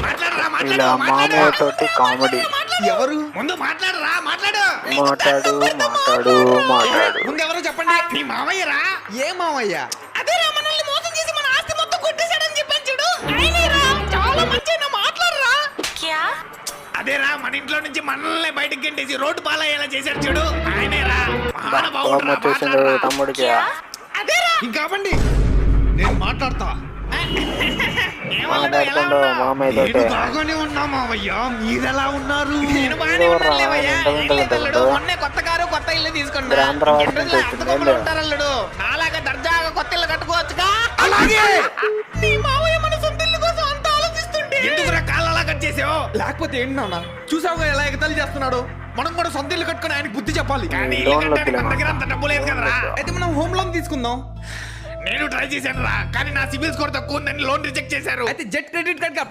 మాట్లాడరా ఇలా మామయ్య తోటి కామెడీ. ఎవరు ముందు మాట్లాడరా మాట్లాడు మాట్లాడు మాట్లాడు మాట్లాడు. ముందు ఎవరో చెప్పండి. నీ మామయ్యరా? ఏ మామయ్య? అదే రా, మనల్ని మోసం చేసి మన ఆస్తి మొత్తం కొట్టేశాడని చెప్పాను చూడు, ఆయనేరా. చాలా మంచి మాట్లాడరా. అదేరా, మన ఇంట్లో నుంచి మనల్ని బయటకు గంటేసి రోడ్డు పాలయ్యేలా చేశాడు చూడు, ఆయనేరా. కోపం వచ్చేసింది తమ్ముడికి. అదేరా. ఇంకా అవ్వండి, నేను మాట్లాడతా. మాట్లాడుకుంటూ మామయ్య తోటి. నేను బాగానే ఉన్నా మావయ్య, మీరెలా ఉన్నారు? నేను బాగానే ఉన్నాను లేవయ్యా. వింటూ వింటూ అల్లుడు, వింటూ. మొన్నే కొత్త కారు కొత్త ఇల్లు తీసుకున్నా. మీరు ఆంధ్ర వాసన జనరల్గా చేస్తుంది, అత్తమామలు వెళ్ళు. ఉంటారు అల్లుడు. నాలాగా దర్జాగా కొత్త ఇల్లు కట్టుకోవచ్చుగా. అలాగే. నీ మావయ్య మన సొంత ఇల్లు కోసం అంత ఆలోచిస్తుంటే ఎందుకురా కాళ్ళలా కట్ చేసావు? లేకపోతే ఏంటి నాన్న, చూసావుగా ఎలా ఎగతాళి చేస్తున్నాడు. మనం కూడా సొంత ఇల్లు కట్టుకుని ఆయనకి బుద్ధి చెప్పాలి. కానీ ఇల్లు లోన్లు కట్టడానికి మన వద్దులే దగ్గర అంత డబ్బు లేదు కదరా. అయితే మనం హోమ్ లోన్ తీసుకుందాం. నేను ట్రై చేశాను రా, కానీ నా సిబిల్ స్కోర్ తక్కువ ఉందని లోన్ రిజెక్ట్ చేశారు. అయితే జెట్ క్రెడిట్ కార్డ్ కి అప్లై